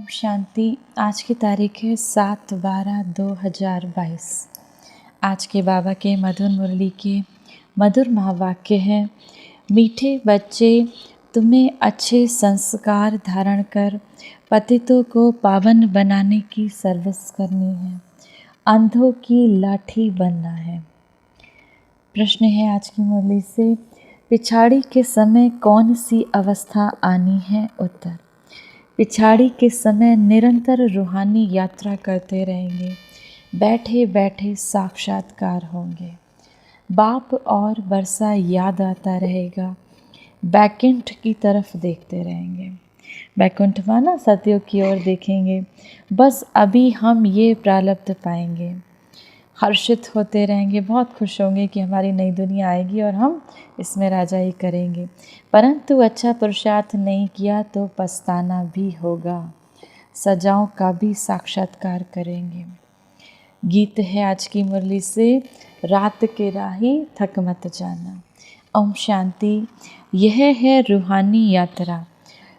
ओम शांति। आज की तारीख है 7/12/2022। आज के बाबा के मधुर मुरली के मधुर महावाक्य हैं। मीठे बच्चे, तुम्हें अच्छे संस्कार धारण कर पतितों को पावन बनाने की सर्विस करनी है, अंधों की लाठी बनना है। प्रश्न है आज की मुरली से, पिछाड़ी के समय कौन सी अवस्था आनी है? उत्तर, पिछाड़ी के समय निरंतर रूहानी यात्रा करते रहेंगे, बैठे बैठे साक्षात्कार होंगे, बाप और बरसा याद आता रहेगा, बैकुंठ की तरफ देखते रहेंगे। बैकुंठ माना सतयुग की ओर देखेंगे। बस अभी हम ये प्रारब्ध पाएंगे, हर्षित होते रहेंगे, बहुत खुश होंगे कि हमारी नई दुनिया आएगी और हम इसमें राजाई करेंगे। परंतु अच्छा पुरुषार्थ नहीं किया तो पछताना भी होगा, सजाओं का भी साक्षात्कार करेंगे। गीत है आज की मुरली से, रात के राही थक मत जाना। ओम शांति। यह है रूहानी यात्रा।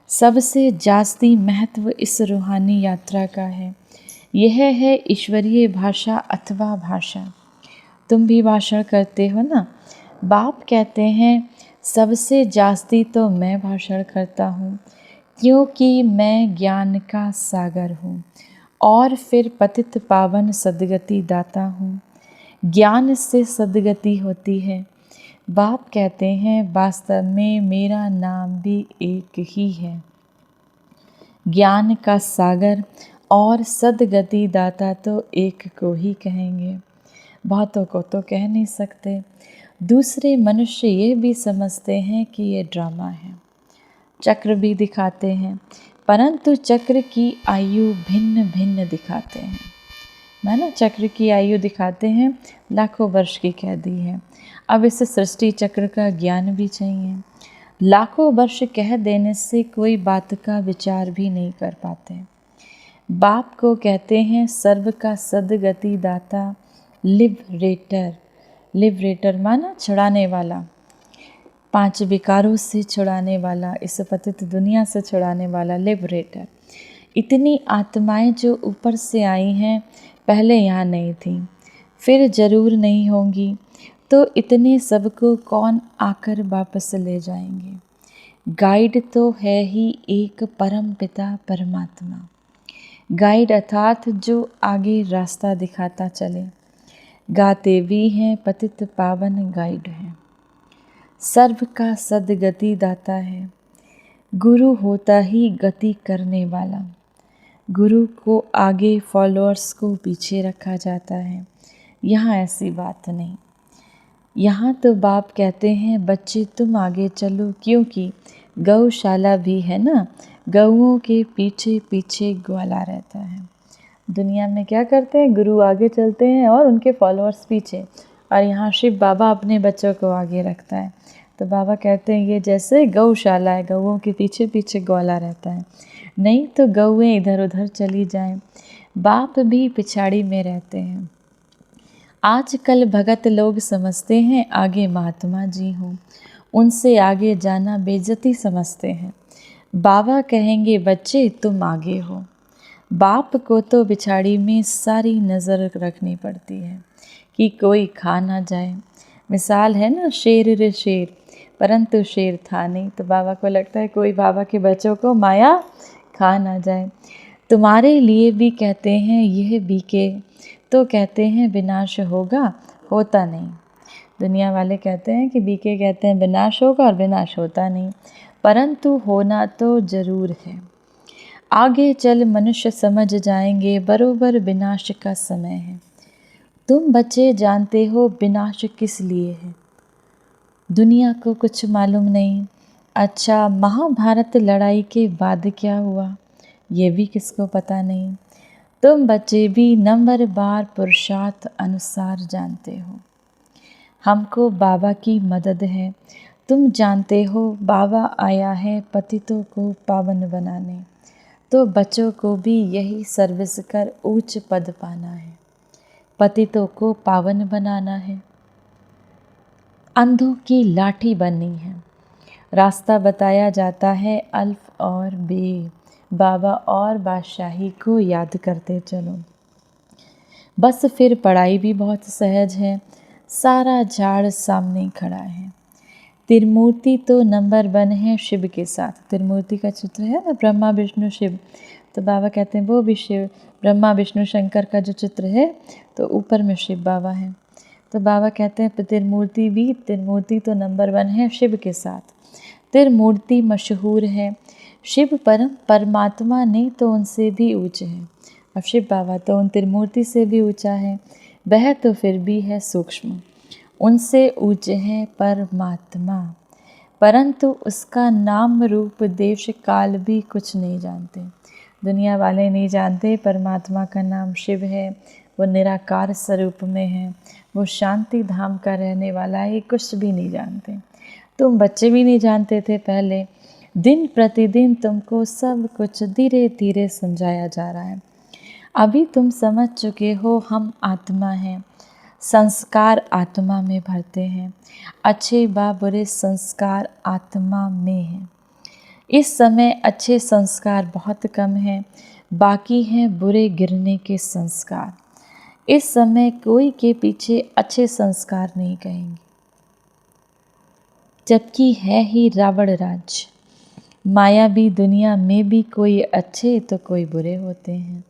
सबसे जास्ती महत्व इस रूहानी यात्रा का है। यह है ईश्वरीय भाषा अथवा भाषा। तुम भी भाषण करते हो ना। बाप कहते हैं सबसे जास्ती तो मैं भाषण करता हूँ, क्योंकि मैं ज्ञान का सागर हूँ और फिर पतित पावन सद्गति दाता हूँ। ज्ञान से सद्गति होती है। बाप कहते हैं वास्तव में मेरा नाम भी एक ही है, ज्ञान का सागर और सद्गति दाता तो एक को ही कहेंगे, बहुतों को तो कह नहीं सकते। दूसरे मनुष्य ये भी समझते हैं कि ये ड्रामा है, चक्र भी दिखाते हैं, परंतु चक्र की आयु भिन्न भिन्न दिखाते हैं। माना चक्र की आयु दिखाते हैं लाखों वर्ष की कह दी है। अब इस सृष्टि चक्र का ज्ञान भी चाहिए। लाखों वर्ष कह देने से कोई बात का विचार भी नहीं कर पाते। बाप को कहते हैं सर्व का सद्गति दाता, लिबरेटर। लिबरेटर माना छुड़ाने वाला, 5 विकारों से छुड़ाने वाला, इस पतित दुनिया से छुड़ाने वाला लिबरेटर। इतनी आत्माएं जो ऊपर से आई हैं, पहले यहाँ नहीं थी, फिर जरूर नहीं होंगी, तो इतने सबको कौन आकर वापस ले जाएंगे? गाइड तो है ही एक परम पिता परमात्मा। गाइड अर्थात जो आगे रास्ता दिखाता चले। गाते भी हैं पतित पावन गाइड हैं। सर्व का सद्गति दाता है। गुरु होता ही गति करने वाला। गुरु को आगे, फॉलोअर्स को पीछे रखा जाता है। यहाँ ऐसी बात नहीं। यहाँ तो बाप कहते हैं बच्चे तुम आगे चलो, क्योंकि गौशाला भी है ना, गऊओं के पीछे पीछे ग्वाला रहता है। दुनिया में क्या करते हैं, गुरु आगे चलते हैं और उनके फॉलोअर्स पीछे, और यहाँ शिव बाबा अपने बच्चों को आगे रखता है। तो बाबा कहते हैं ये जैसे गौशाला है, गऊओं के पीछे पीछे ग्वाला रहता है, नहीं तो गौएं इधर उधर चली जाएं। बाप भी पिछाड़ी में रहते हैं। आजकल भगत लोग समझते हैं आगे महात्मा जी हों, उनसे आगे जाना बेइज्जती समझते हैं। बाबा कहेंगे बच्चे तुम आगे हो। बाप को तो पिछाड़ी में सारी नज़र रखनी पड़ती है कि कोई खा ना जाए। मिसाल है ना, शेर रे शेर, परंतु शेर था नहीं, तो बाबा को लगता है कोई बाबा के बच्चों को माया खा ना जाए। तुम्हारे लिए भी कहते हैं यह बीके, तो कहते हैं विनाश होगा, होता नहीं। दुनिया वाले कहते हैं कि बीके कहते हैं विनाश होगा और विनाश होता नहीं, परंतु होना तो ज़रूर है। आगे चल मनुष्य समझ जाएंगे बरोबर विनाश का समय है। तुम बच्चे जानते हो विनाश किस लिए है, दुनिया को कुछ मालूम नहीं। अच्छा, महाभारत लड़ाई के बाद क्या हुआ ये भी किसको पता नहीं। तुम बच्चे भी नंबर बार पुरुषार्थ अनुसार जानते हो। हमको बाबा की मदद है। तुम जानते हो बाबा आया है पतितों को पावन बनाने, तो बच्चों को भी यही सर्विस कर ऊंच पद पाना है, पतितों को पावन बनाना है, अंधों की लाठी बननी है। रास्ता बताया जाता है अल्फ और बे, बाबा और बादशाही को याद करते चलो। बस फिर पढ़ाई भी बहुत सहज है, सारा झाड़ सामने खड़ा है। त्रिमूर्ति तो नंबर 1 है शिव के साथ। त्रिमूर्ति का चित्र है ना, ब्रह्मा विष्णु शिव। तो बाबा कहते हैं वो भी शिव, ब्रह्मा विष्णु शंकर का जो चित्र है तो ऊपर में शिव बाबा है। तो बाबा कहते हैं त्रिमूर्ति तो नंबर 1 है शिव के साथ। त्रिमूर्ति मशहूर है, शिव परमात्मा ने तो उनसे भी ऊंचे हैं। अब शिव बाबा तो उन त्रिमूर्ति से भी ऊंचा है, वह तो फिर भी है सूक्ष्म, उनसे ऊंचे हैं परमात्मा, परंतु उसका नाम रूप देश काल भी कुछ नहीं जानते। दुनिया वाले नहीं जानते परमात्मा का नाम शिव है, वो निराकार स्वरूप में है, वो शांति धाम का रहने वाला है, कुछ भी नहीं जानते। तुम बच्चे भी नहीं जानते थे पहले, दिन प्रतिदिन तुमको सब कुछ धीरे धीरे समझाया जा रहा है। अभी तुम समझ चुके हो हम आत्मा हैं, संस्कार आत्मा में भरते हैं, अच्छे व बुरे संस्कार आत्मा में हैं। इस समय अच्छे संस्कार बहुत कम हैं, बाकी हैं बुरे गिरने के संस्कार। इस समय कोई के पीछे अच्छे संस्कार नहीं कहेंगे, जबकि है ही रावण राज। मायावी दुनिया में भी कोई अच्छे तो कोई बुरे होते हैं।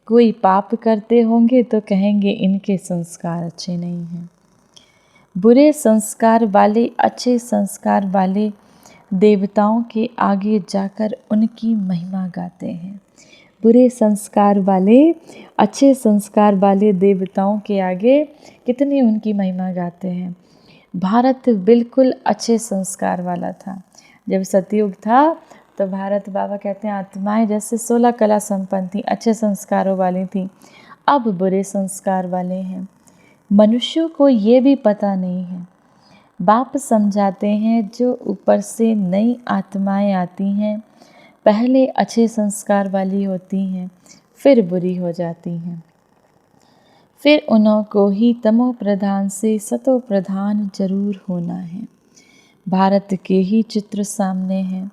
कोई पाप करते होंगे तो कहेंगे इनके संस्कार अच्छे नहीं हैं। बुरे संस्कार वाले अच्छे संस्कार वाले देवताओं के आगे जाकर उनकी महिमा गाते हैं। बुरे संस्कार वाले अच्छे संस्कार वाले देवताओं के आगे कितनी उनकी महिमा गाते हैं। भारत बिल्कुल अच्छे संस्कार वाला था। जब सतयुग था तो भारत, बाबा कहते हैं, आत्माएं जैसे 16 कला संपन्न थी, अच्छे संस्कारों वाली थी। अब बुरे संस्कार वाले हैं। मनुष्यों को ये भी पता नहीं है। बाप समझाते हैं जो ऊपर से नई आत्माएं आती हैं, पहले अच्छे संस्कार वाली होती हैं, फिर बुरी हो जाती हैं। फिर उन्हों को ही तमो प्रधान से सतो प्रधान जरूर होना है। भारत के ही चित्र सामने हैं।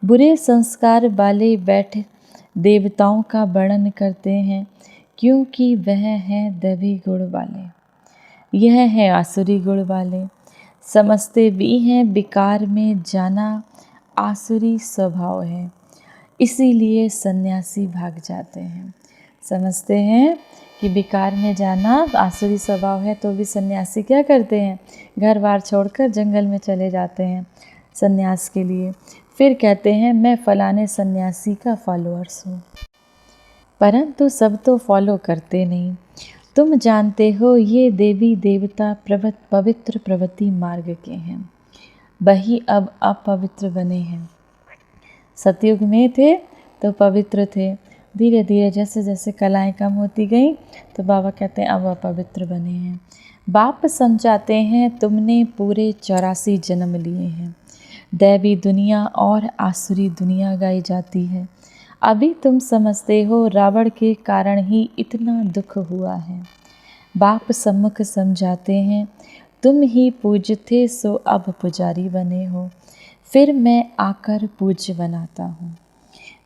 बुरे संस्कार वाले बैठे देवताओं का वर्णन करते हैं, क्योंकि वह हैं दैवी गुण वाले, यह है आसुरी गुण वाले। समझते भी हैं विकार में जाना आसुरी स्वभाव है, इसीलिए सन्यासी भाग जाते हैं। समझते हैं कि विकार में जाना आसुरी स्वभाव है, तो भी सन्यासी क्या करते हैं, घर बार छोड़कर जंगल में चले जाते हैं सन्यास के लिए। फिर कहते हैं मैं फलाने सन्यासी का फॉलोअर्स हूँ, परंतु सब तो फॉलो करते नहीं। तुम जानते हो ये देवी देवता पवित्र प्रवृत्ति मार्ग के हैं, वही अब अपवित्र बने हैं। सतयुग में थे तो पवित्र थे, धीरे धीरे जैसे जैसे कलाएं कम होती गई तो बाबा कहते हैं अब अपवित्र बने हैं। बाप समझाते हैं तुमने पूरे 84 जन्म लिए हैं। दैवी दुनिया और आसुरी दुनिया गाई जाती है। अभी तुम समझते हो रावण के कारण ही इतना दुख हुआ है। बाप सम्मुख समझाते हैं तुम ही पूज्य थे सो अब पुजारी बने हो, फिर मैं आकर पूज्य बनाता हूँ।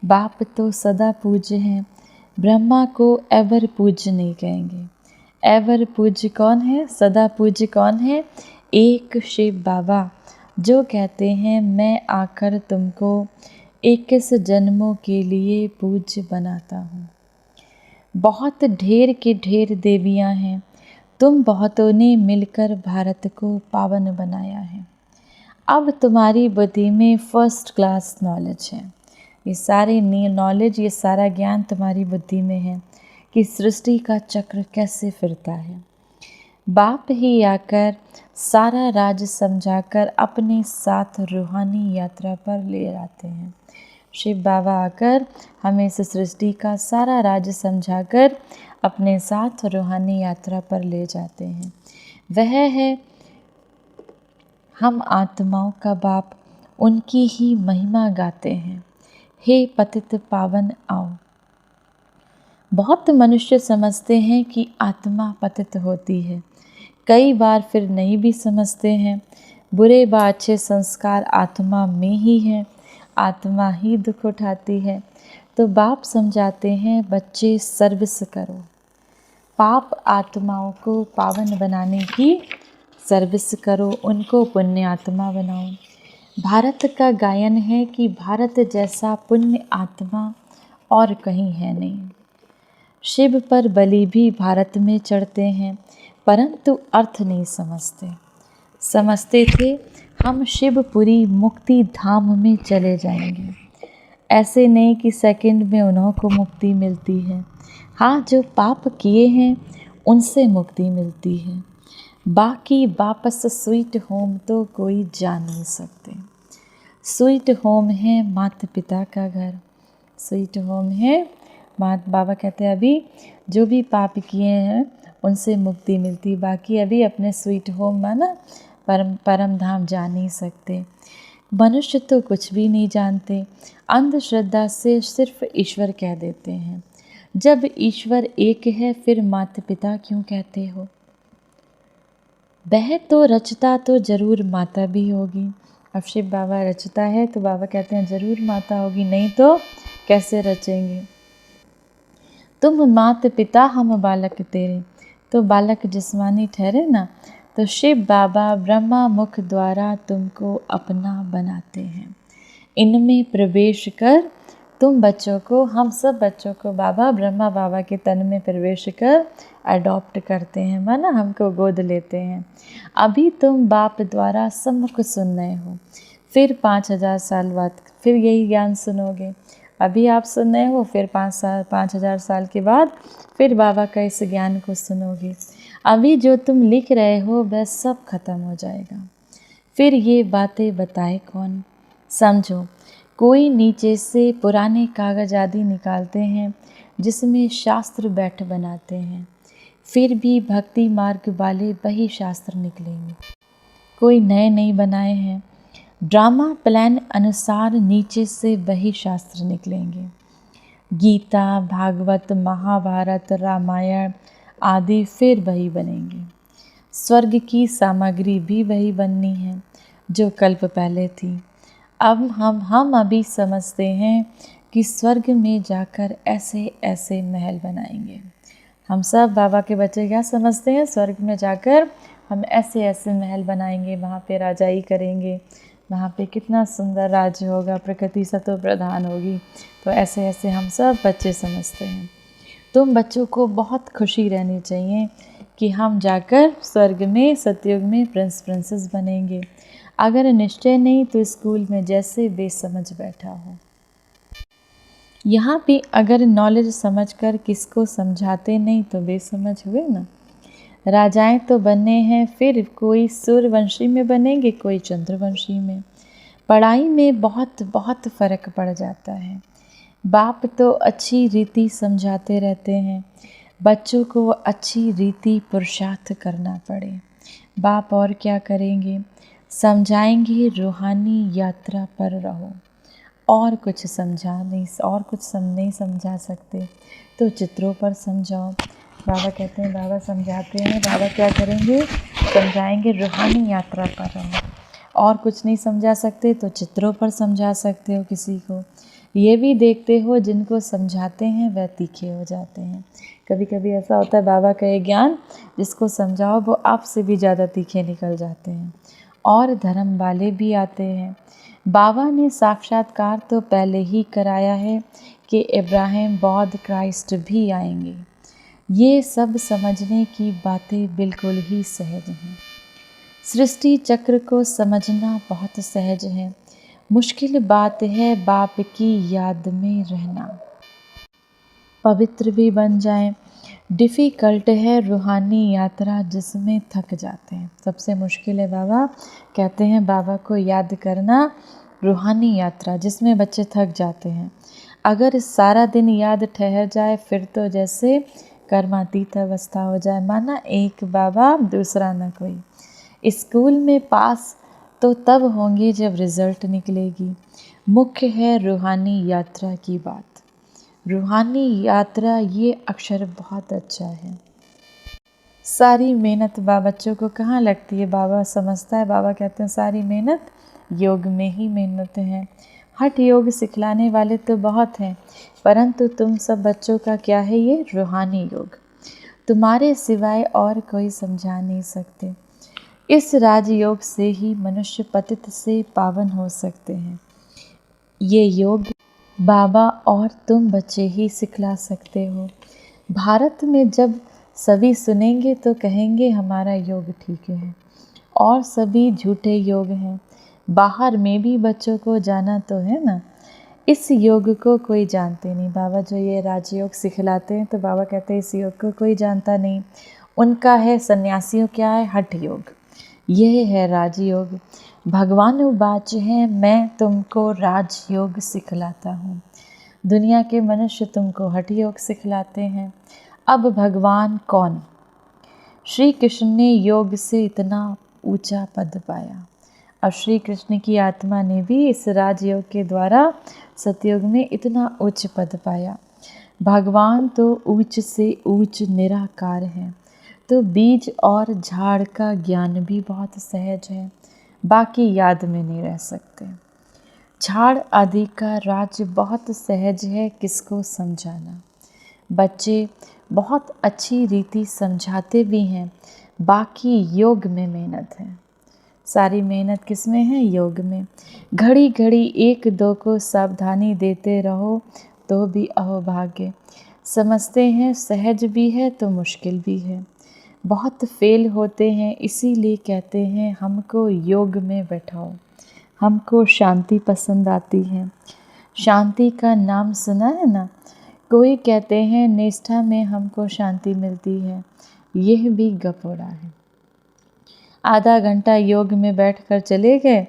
बाप तो सदा पूज्य हैं, ब्रह्मा को एवर पूज्य नहीं कहेंगे। एवर पूज्य कौन है, सदा पूज्य कौन है, एक शिव बाबा, जो कहते हैं मैं आकर तुमको 21 जन्मों के लिए पूज्य बनाता हूँ। बहुत ढेर के ढेर देवियाँ हैं, तुम बहुतों ने मिलकर भारत को पावन बनाया है। अब तुम्हारी बुद्धि में फर्स्ट क्लास नॉलेज है। ये सारी नॉलेज, ये सारा ज्ञान तुम्हारी बुद्धि में है कि सृष्टि का चक्र कैसे फिरता है। बाप ही आकर सारा राज समझाकर अपने साथ रूहानी यात्रा पर ले आते हैं। शिव बाबा आकर हमें इस सृष्टि का सारा राज समझाकर अपने साथ रूहानी यात्रा पर ले जाते हैं। वह है हम आत्माओं का बाप, उनकी ही महिमा गाते हैं। हे पतित पावन आओ। बहुत मनुष्य समझते हैं कि आत्मा पतित होती है, कई बार फिर नहीं भी समझते हैं। बुरे व अच्छे संस्कार आत्मा में ही हैं, आत्मा ही दुख उठाती है। तो बाप समझाते हैं बच्चे सर्विस करो, पाप आत्माओं को पावन बनाने की सर्विस करो, उनको पुण्य आत्मा बनाओ। भारत का गायन है कि भारत जैसा पुण्य आत्मा और कहीं है नहीं। शिव पर बलि भी भारत में चढ़ते हैं, परंतु अर्थ नहीं समझते। समझते थे हम शिवपुरी मुक्ति धाम में चले जाएंगे। ऐसे नहीं कि सेकंड में उन्हों को मुक्ति मिलती है। हाँ, जो पाप किए हैं उनसे मुक्ति मिलती है, बाकी वापस स्वीट होम तो कोई जा नहीं सकते। स्वीट होम है माता पिता का घर, स्वीट होम है बाबा कहते हैं अभी जो भी पाप किए हैं उनसे मुक्ति मिलती, बाकी अभी अपने स्वीट होम माना परम धाम जा नहीं सकते। मनुष्य तो कुछ भी नहीं जानते, अंधश्रद्धा से सिर्फ ईश्वर कह देते हैं। जब ईश्वर एक है फिर माता पिता क्यों कहते हो? वह तो रचता तो जरूर माता भी होगी। अब शिव बाबा रचता है तो बाबा कहते हैं जरूर माता होगी, नहीं तो कैसे रचेंगे। तुम मात पिता हम बालक तेरे, तो बालक जिस्मानी ठहरे ना, तो शिव बाबा ब्रह्मा मुख द्वारा तुमको अपना बनाते हैं। इनमें प्रवेश कर तुम बच्चों को, हम सब बच्चों को बाबा ब्रह्मा बाबा के तन में प्रवेश कर अडॉप्ट करते हैं, माना हमको गोद लेते हैं। अभी तुम बाप द्वारा सम्मुख सुन रहे हो, फिर 5000 साल बाद फिर यही ज्ञान सुनोगे। अभी आप सुन रहे हो, फिर 5000 साल के बाद फिर बाबा का इस ज्ञान को सुनोगे। अभी जो तुम लिख रहे हो वह सब खत्म हो जाएगा, फिर ये बातें बताए कौन? समझो, कोई नीचे से पुराने कागज आदि निकालते हैं जिसमें शास्त्र बैठ बनाते हैं, फिर भी भक्ति मार्ग वाले वही शास्त्र निकलेंगे, कोई नए नहीं बनाए हैं। ड्रामा प्लान अनुसार नीचे से वही शास्त्र निकलेंगे। गीता, भागवत, महाभारत, रामायण आदि फिर वही बनेंगे। स्वर्ग की सामग्री भी वही बननी है जो कल्प पहले थी। अब हम अभी समझते हैं कि स्वर्ग में जाकर ऐसे ऐसे महल बनाएंगे। हम सब बाबा के बच्चे क्या समझते हैं? स्वर्ग में जाकर हम ऐसे ऐसे महल बनाएंगे, वहाँ पे राजाई करेंगे, वहाँ पे कितना सुंदर राज्य होगा, प्रकृति सतो प्रधान होगी। तो ऐसे ऐसे हम सब बच्चे समझते हैं। तुम बच्चों को बहुत खुशी रहनी चाहिए कि हम जाकर स्वर्ग में सतयुग में प्रिंस प्रिंसेस बनेंगे। अगर निश्चय नहीं तो स्कूल में जैसे बेसमझ बैठा हो। यहाँ भी अगर नॉलेज समझकर किसको समझाते नहीं तो बेसमझ हुए ना। राजाएं तो बने हैं, फिर कोई सूर्यवंशी में बनेंगे, कोई चंद्रवंशी में। पढ़ाई में बहुत बहुत फ़र्क पड़ जाता है। बाप तो अच्छी रीति समझाते रहते हैं, बच्चों को अच्छी रीति पुरुषार्थ करना पड़े। बाप और क्या करेंगे? समझाएंगे रूहानी यात्रा पर रहो, और कुछ नहीं समझा सकते तो चित्रों पर समझाओ। बाबा कहते हैं, बाबा समझाते हैं, बाबा क्या करेंगे? समझाएंगे रूहानी यात्रा पर रहो। और कुछ नहीं समझा सकते तो चित्रों पर समझा सकते हो किसी को। ये भी देखते हो जिनको समझाते हैं वह तीखे हो जाते हैं। कभी कभी ऐसा होता है बाबा का ये ज्ञान जिसको समझाओ वो आपसे भी ज़्यादा तीखे निकल जाते हैं। और धर्म वाले भी आते हैं। बाबा ने साक्षात्कार तो पहले ही कराया है कि इब्राहिम, बौद्ध, क्राइस्ट भी आएंगे। ये सब समझने की बातें बिल्कुल ही सहज हैं। सृष्टि चक्र को समझना बहुत सहज है, मुश्किल बात है बाप की याद में रहना। पवित्र भी बन जाएं, डिफ़िकल्ट है रूहानी यात्रा जिसमें थक जाते हैं। सबसे मुश्किल है बाबा कहते हैं, बाबा को याद करना रूहानी यात्रा जिसमें बच्चे थक जाते हैं। अगर सारा दिन याद ठहर जाए फिर तो जैसे कर्मातीत अवस्था हो जाए, माना एक बाबा दूसरा न कोई। स्कूल में पास तो तब होंगे जब रिज़ल्ट निकलेगी। मुख्य है रूहानी यात्रा की बात। रूहानी यात्रा ये अक्षर बहुत अच्छा है। सारी मेहनत बच्चों को कहाँ लगती है? बाबा समझता है, बाबा कहते हैं सारी मेहनत योग में ही मेहनत है। हठ योग सिखलाने वाले तो बहुत हैं, परंतु तुम सब बच्चों का क्या है ये रूहानी योग, तुम्हारे सिवाय और कोई समझा नहीं सकते। इस राजयोग से ही मनुष्य पतित से पावन हो सकते हैं। ये योग बाबा और तुम बच्चे ही सिखला सकते हो। भारत में जब सभी सुनेंगे तो कहेंगे हमारा योग ठीक है और सभी झूठे योग हैं। बाहर में भी बच्चों को जाना तो है ना, इस योग को कोई जानते नहीं। बाबा जो ये राजयोग सिखलाते हैं तो बाबा कहते हैं इस योग को कोई जानता नहीं। उनका है सन्यासियों क्या है हठ योग, यह है राजयोग। भगवान उवाच है मैं तुमको राजयोग सिखलाता हूँ। दुनिया के मनुष्य तुमको हठ योग सिखलाते हैं। अब भगवान कौन? श्री कृष्ण ने योग से इतना ऊंचा पद पाया। अब श्री कृष्ण की आत्मा ने भी इस राजयोग के द्वारा सतयुग में इतना उच्च पद पाया। भगवान तो ऊंच से ऊंच निराकार है, तो बीज और झाड़ का ज्ञान भी बहुत सहज है, बाकी याद में नहीं रह सकते। झाड़ आदि का राज्य बहुत सहज है, किसको समझाना। बच्चे बहुत अच्छी रीति समझाते भी हैं, बाकी योग में मेहनत है। सारी मेहनत किस में है? योग में। घड़ी घड़ी एक दो को सावधानी देते रहो तो भी अहोभाग्य। समझते हैं सहज भी है तो मुश्किल भी है। बहुत फेल होते हैं, इसीलिए कहते हैं हमको योग में बैठाओ। हमको शांति पसंद आती है। शांति का नाम सुना है ना? कोई कहते हैं निष्ठा में हमको शांति मिलती है, यह भी गपोड़ा है। आधा घंटा योग में बैठकर चले गए,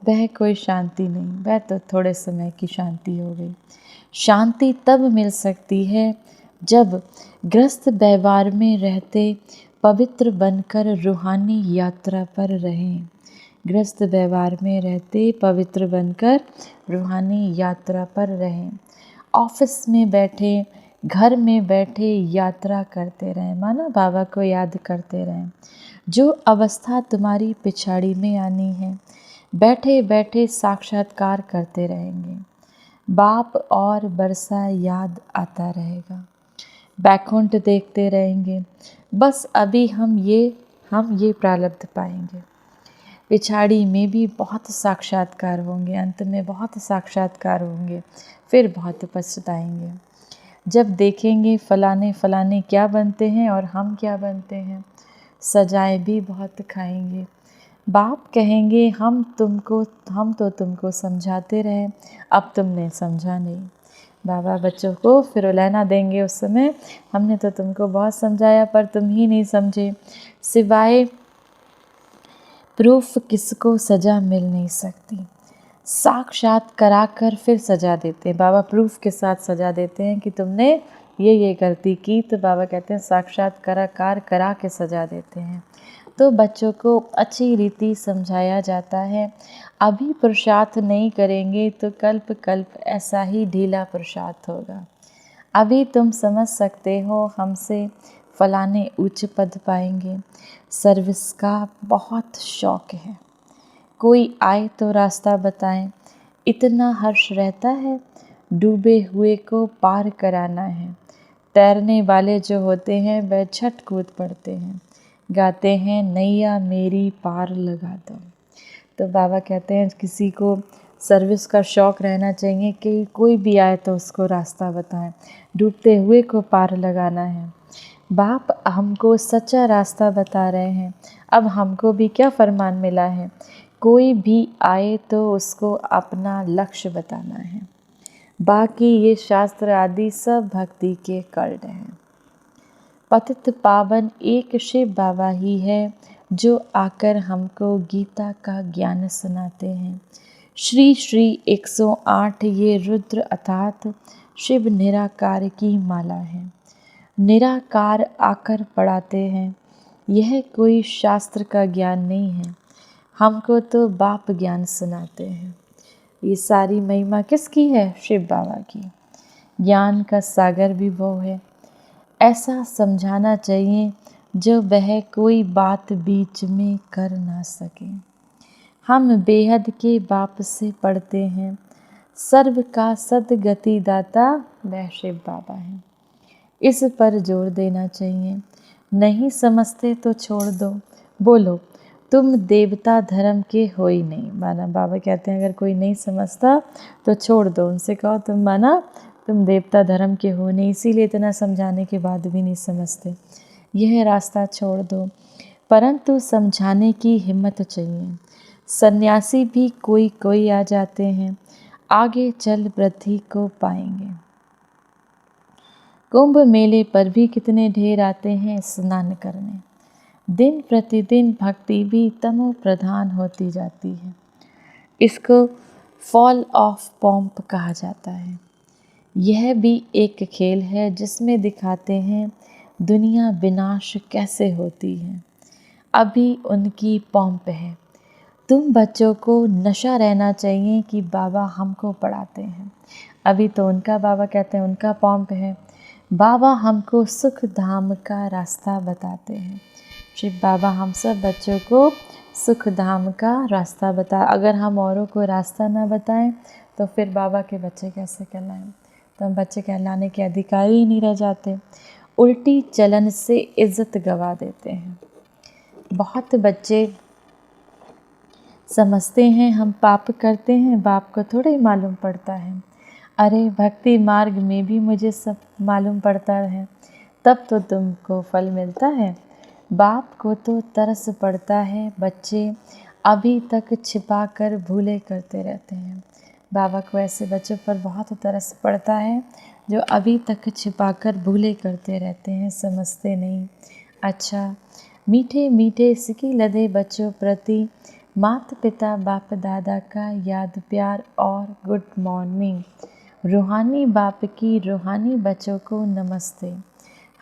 वह कोई शांति नहीं, वह तो थोड़े समय की शांति हो गई। शांति तब मिल सकती है जब गृहस्थ व्यवहार में रहते पवित्र बनकर रूहानी यात्रा पर रहें। गृहस्थ व्यवहार में रहते पवित्र बनकर रूहानी यात्रा पर रहें। ऑफिस में बैठे, घर में बैठे यात्रा करते रहें, माना बाबा को याद करते रहें। जो अवस्था तुम्हारी पिछाड़ी में आनी है, बैठे बैठे साक्षात्कार करते रहेंगे। बाप और बरसा याद आता रहेगा, बैकुंठ देखते रहेंगे। बस अभी हम ये प्रारब्ध पाएंगे। पिछाड़ी में भी बहुत साक्षात्कार होंगे, अंत में बहुत साक्षात्कार होंगे, फिर बहुत पछताएंगे जब देखेंगे फलाने फलाने क्या बनते हैं और हम क्या बनते हैं। सजाएं भी बहुत खाएंगे। बाप कहेंगे हम तो तुमको समझाते रहे, अब तुमने समझा नहीं। बाबा बच्चों को फिर उलहना देंगे उस समय, हमने तो तुमको बहुत समझाया पर तुम ही नहीं समझे। सिवाय प्रूफ किसको सज़ा मिल नहीं सकती। साक्षात कराकर फिर सज़ा देते हैं। बाबा प्रूफ के साथ सज़ा देते हैं कि तुमने ये गलती की, तो बाबा कहते हैं साक्षात्कार करा के सज़ा देते हैं। तो बच्चों को अच्छी रीति समझाया जाता है। अभी पुरुषार्थ नहीं करेंगे तो कल्प कल्प ऐसा ही ढीला पुरुषार्थ होगा। अभी तुम समझ सकते हो हमसे फलाने उच्च पद पाएंगे। सर्विस का बहुत शौक है, कोई आए तो रास्ता बताएं, इतना हर्ष रहता है। डूबे हुए को पार कराना है। तैरने वाले जो होते हैं वह छट कूद पड़ते हैं, गाते हैं नैया मेरी पार लगा दो। तो बाबा कहते हैं किसी को सर्विस का शौक़ रहना चाहिए कि कोई भी आए तो उसको रास्ता बताएं, डूबते हुए को पार लगाना है। बाप हमको सच्चा रास्ता बता रहे हैं। अब हमको भी क्या फरमान मिला है, कोई भी आए तो उसको अपना लक्ष्य बताना है। बाकी ये शास्त्र आदि सब भक्ति के कल्ट हैं। पतित पावन एक शिव बाबा ही है जो आकर हमको गीता का ज्ञान सुनाते हैं। श्री श्री 108 ये रुद्र अर्थात शिव निराकार की माला है। निराकार आकर पढ़ाते हैं। यह कोई शास्त्र का ज्ञान नहीं है, हमको तो बाप ज्ञान सुनाते हैं। ये सारी महिमा किसकी है? शिव बाबा की। ज्ञान का सागर भी वो है। ऐसा समझाना चाहिए जो वह कोई बात बीच में कर ना सके। हम बेहद के बाप से पढ़ते हैं, सर्व का सद्गति दाता वह शिव बाबा है। इस पर जोर देना चाहिए। नहीं समझते तो छोड़ दो, बोलो तुम देवता धर्म के हो ही नहीं। माना बाबा कहते हैं अगर कोई नहीं समझता तो छोड़ दो, उनसे कहो तुम माना तुम देवता धर्म के हो नहीं, इसीलिए इतना समझाने के बाद भी नहीं समझते, यह रास्ता छोड़ दो। परंतु समझाने की हिम्मत चाहिए। सन्यासी भी कोई कोई आ जाते हैं, आगे चल वृद्धि को पाएंगे। कुंभ मेले पर भी कितने ढेर आते हैं स्नान करने। दिन प्रतिदिन भक्ति भी तमो प्रधान होती जाती है। इसको फॉल ऑफ पॉम्प कहा जाता है। यह भी एक खेल है जिसमें दिखाते हैं दुनिया विनाश कैसे होती है। अभी उनकी पॉम्प है। तुम बच्चों को नशा रहना चाहिए कि बाबा हमको पढ़ाते हैं। अभी तो उनका बाबा कहते हैं उनका पॉम्प है। बाबा हमको सुख धाम का रास्ता बताते हैं। शिव बाबा हम सब बच्चों को सुख धाम का रास्ता अगर हम औरों को रास्ता ना बताएं तो फिर बाबा के बच्चे कैसे कहलाएं। तो हम बच्चे कहलाने के अधिकारी ही नहीं रह जाते। उल्टी चलन से इज्जत गवा देते हैं। बहुत बच्चे समझते हैं हम पाप करते हैं, बाप को थोड़ा ही मालूम पड़ता है। अरे भक्ति मार्ग में भी मुझे सब मालूम पड़ता है, तब तो तुमको फल मिलता है। बाप को तो तरस पड़ता है, बच्चे अभी तक छिपा कर भूले करते रहते हैं। बाबा को ऐसे बच्चों पर बहुत तरस पड़ता है जो अभी तक छिपा कर भूले करते रहते हैं, समझते नहीं। अच्छा, मीठे मीठे सिकी लदे बच्चों प्रति माता पिता बाप दादा का याद प्यार और गुड मॉर्निंग। रूहानी बाप की रूहानी बच्चों को नमस्ते।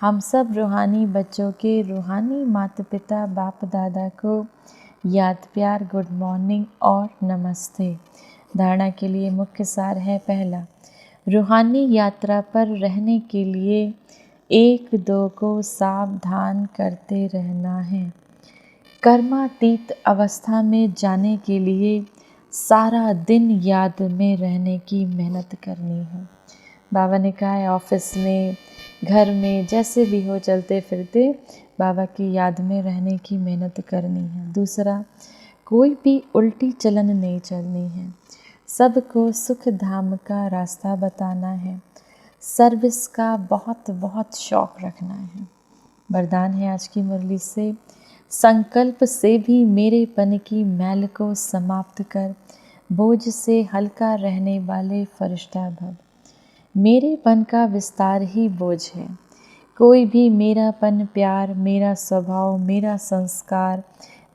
हम सब रूहानी बच्चों के रूहानी माता पिता बाप दादा को याद प्यार गुड मॉर्निंग और नमस्ते। धारणा के लिए मुख्य सार है। पहला, रूहानी यात्रा पर रहने के लिए 1-2 को सावधान करते रहना है। कर्मातीत अवस्था में जाने के लिए सारा दिन याद में रहने की मेहनत करनी है। बाबा ने कहा है ऑफिस में, घर में, जैसे भी हो चलते फिरते बाबा की याद में रहने की मेहनत करनी है। दूसरा, कोई भी उल्टी चलन नहीं चलनी है। सबको सुख धाम का रास्ता बताना है। सर्विस का बहुत बहुत शौक़ रखना है। वरदान है आज की मुरली से, संकल्प से भी मेरेपन की मैल को समाप्त कर बोझ से हल्का रहने वाले फरिश्ता भव। मेरेपन का विस्तार ही बोझ है। कोई भी मेरापन, प्यार, मेरा स्वभाव, मेरा संस्कार,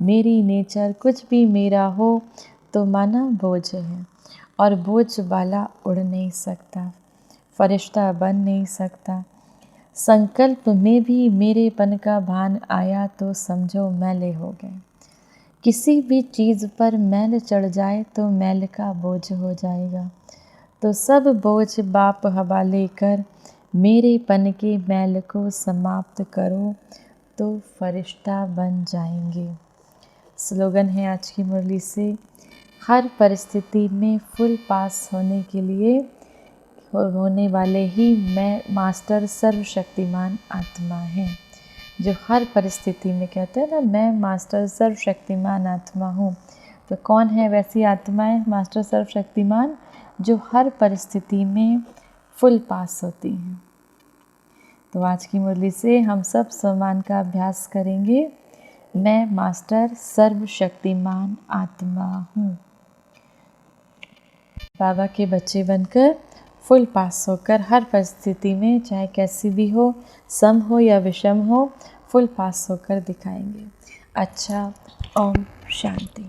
मेरी नेचर कुछ भी मेरा हो तो माना बोझ है, और बोझ वाला उड़ नहीं सकता, फरिश्ता बन नहीं सकता। संकल्प में भी मेरेपन का भान आया तो समझो मैले हो गए। किसी भी चीज़ पर मैल चढ़ जाए तो मैल का बोझ हो जाएगा। तो सब बोझ बाप हवाले कर मेरेपन के मैल को समाप्त करो तो फरिश्ता बन जाएंगे। स्लोगन है आज की मुरली से, हर परिस्थिति में फुल पास होने के लिए होने वाले ही मैं मास्टर सर्वशक्तिमान आत्मा है। जो हर परिस्थिति में कहते हैं ना, मैं मास्टर सर्वशक्तिमान आत्मा हूँ। तो कौन है वैसी आत्माएं मास्टर सर्वशक्तिमान? जो हर परिस्थिति में फुल पास होती हैं। तो आज की मुरली से हम सब सम्मान का अभ्यास करेंगे। मैं मास्टर सर्वशक्तिमान आत्मा हूँ। बाबा के बच्चे बनकर फुल पास होकर हर परिस्थिति में, चाहे कैसी भी हो, सम हो या विषम हो, फुल पास होकर दिखाएंगे। अच्छा, ओम शांति।